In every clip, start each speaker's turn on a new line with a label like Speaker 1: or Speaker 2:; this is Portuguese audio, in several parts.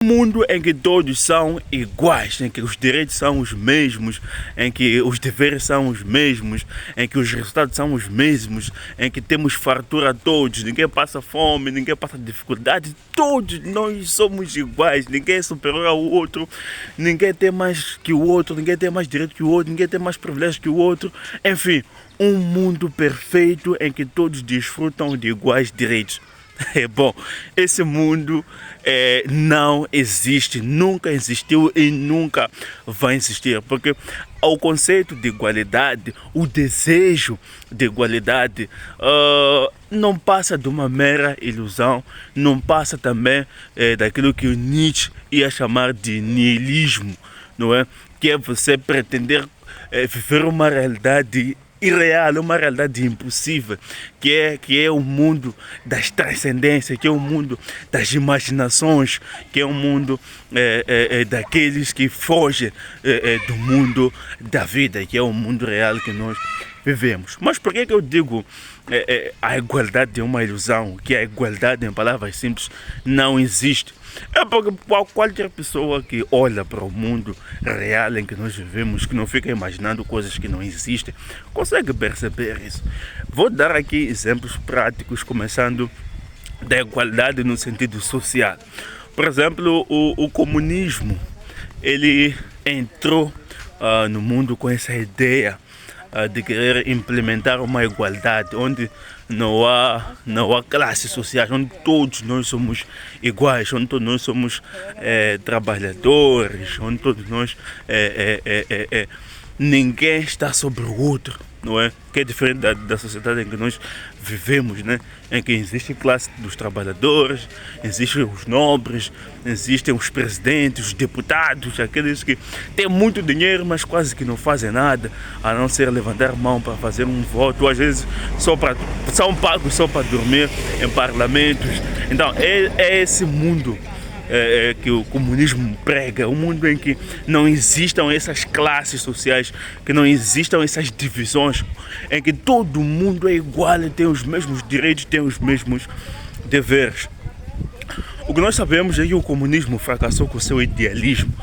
Speaker 1: Um mundo em que todos são iguais, em que os direitos são os mesmos, em que os deveres são os mesmos, em que os resultados são os mesmos, em que temos fartura a todos, ninguém passa fome, ninguém passa dificuldade, todos nós somos iguais, ninguém é superior ao outro, ninguém tem mais que o outro, ninguém tem mais direito que o outro, ninguém tem mais privilégio que o outro, enfim, um mundo perfeito em que todos desfrutam de iguais direitos. Bom, esse mundo não existe, nunca existiu e nunca vai existir, porque o conceito de igualdade, o desejo de igualdade não passa de uma mera ilusão, não passa também daquilo que o Nietzsche ia chamar de niilismo, não é? Que é você pretender viver uma realidade irreal, uma realidade impossível, que é o mundo das transcendências, que é o mundo das imaginações, que é o mundo daqueles que fogem do mundo da vida, que é o mundo real que nós vivemos. Mas por que eu digo a igualdade é uma ilusão, que a igualdade, em palavras simples, não existe? É porque qualquer pessoa que olha para o mundo real em que nós vivemos, que não fica imaginando coisas que não existem, consegue perceber isso. Vou dar aqui exemplos práticos, começando da igualdade no sentido social. Por exemplo, o comunismo, ele entrou no mundo com essa ideia de querer implementar uma igualdade onde não há classes sociais, onde todos nós somos iguais, onde todos nós somos trabalhadores, onde todos nós ninguém está sobre o outro, não é? Que é diferente da sociedade em que nós vivemos, né? Em que existe a classe dos trabalhadores, existem os nobres, existem os presidentes, os deputados, aqueles que têm muito dinheiro, mas quase que não fazem nada, a não ser levantar mão para fazer um voto, ou às vezes são pagos só para dormir em parlamentos. Então é esse mundo que o comunismo prega, um mundo em que não existam essas classes sociais, que não existam essas divisões, em que todo mundo é igual e tem os mesmos direitos, tem os mesmos deveres. O que nós sabemos é que o comunismo fracassou com o seu idealismo,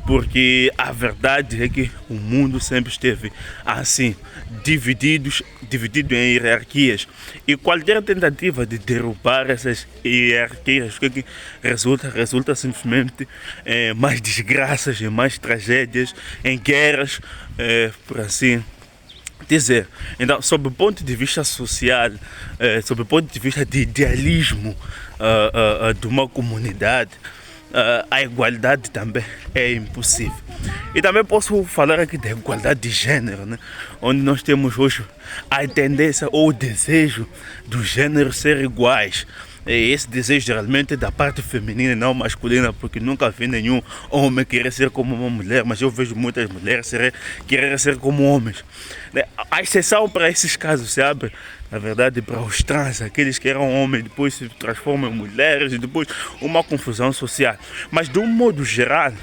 Speaker 1: porque a verdade é que o mundo sempre esteve assim, dividido em hierarquias. E qualquer tentativa de derrubar essas hierarquias, o que resulta? Resulta simplesmente em mais desgraças, em mais tragédias, em guerras, por assim dizer. Então, sob o ponto de vista social, sob o ponto de vista de idealismo de uma comunidade, a igualdade também é impossível. E também posso falar aqui da igualdade de gênero, né? Onde nós temos hoje a tendência ou o desejo dos gêneros ser iguais. E esse desejo geralmente é da parte feminina e não masculina, porque nunca vi nenhum homem querer ser como uma mulher, mas eu vejo muitas mulheres querer ser como homens. A exceção para esses casos se abre, na verdade, para os trans, aqueles que eram homens, depois se transformam em mulheres e depois uma confusão social. Mas de um modo geral,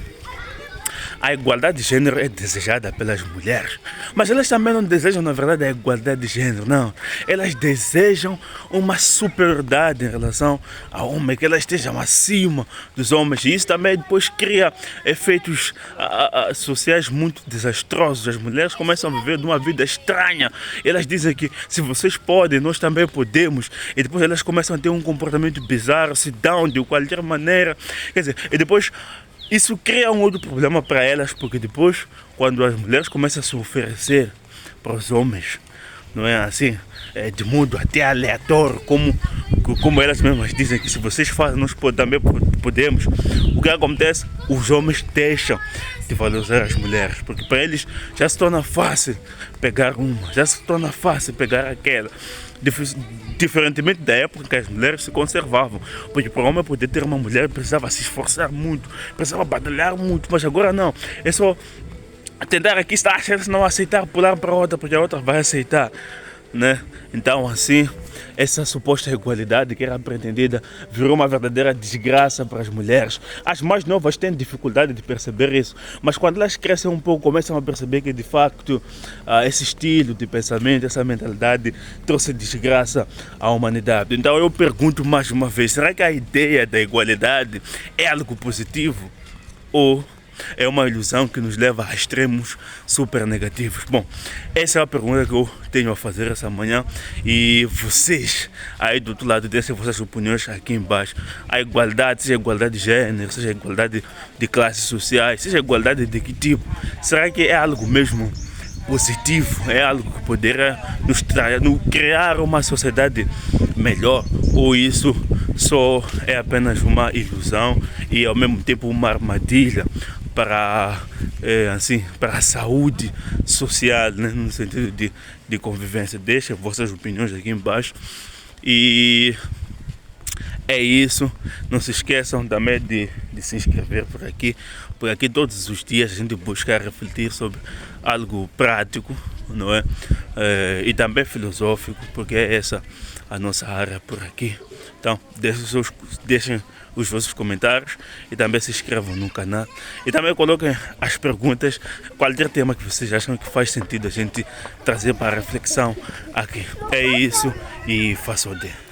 Speaker 1: a igualdade de gênero é desejada pelas mulheres, mas elas também não desejam, na verdade, a igualdade de gênero, não. Elas desejam uma superioridade em relação ao homem, que elas estejam acima dos homens, e isso também depois cria efeitos sociais muito desastrosos. As mulheres começam a viver uma vida estranha, elas dizem que se vocês podem, nós também podemos, e depois elas começam a ter um comportamento bizarro, se dão de qualquer maneira, quer dizer, e depois isso cria um outro problema para elas, porque depois, quando as mulheres começam a se oferecer para os homens, não é assim, de modo até aleatório, como elas mesmas dizem que se vocês fazem, nós também podemos, o que acontece? Os homens deixam de valorizar as mulheres, porque para eles já se torna fácil pegar uma, já se torna fácil pegar aquela. Diferentemente da época em que as mulheres se conservavam, porque para o homem poder ter uma mulher precisava se esforçar muito, precisava batalhar muito, mas agora não, é só tentar aqui estar, se não aceitar, pular para outra, porque a outra vai aceitar. né? Então assim, essa suposta igualdade que era pretendida virou uma verdadeira desgraça para as mulheres. As mais novas têm dificuldade de perceber isso, mas quando elas crescem um pouco, começam a perceber que de facto esse estilo de pensamento, essa mentalidade trouxe desgraça à humanidade. Então eu pergunto mais uma vez, será que a ideia da igualdade é algo positivo? Ou é uma ilusão que nos leva a extremos super negativos? Bom, essa é a pergunta que eu tenho a fazer essa manhã, e vocês aí do outro lado deixem vossas opiniões aqui embaixo. A igualdade, seja igualdade de gênero, seja igualdade de classes sociais, seja igualdade de que tipo, será que é algo mesmo positivo? É algo que poderá nos criar uma sociedade melhor? Ou isso só é apenas uma ilusão e ao mesmo tempo uma armadilha para, para a saúde social, né? No sentido de convivência? Deixem vossas opiniões aqui embaixo. E é isso, não se esqueçam também de se inscrever por aqui, porque aqui todos os dias a gente busca refletir sobre algo prático, não é? E também filosófico, porque é essa a nossa área por aqui. Então deixem os vossos comentários e também se inscrevam no canal e também coloquem as perguntas, qualquer tema que vocês acham que faz sentido a gente trazer para reflexão aqui. É isso, e façam o dia.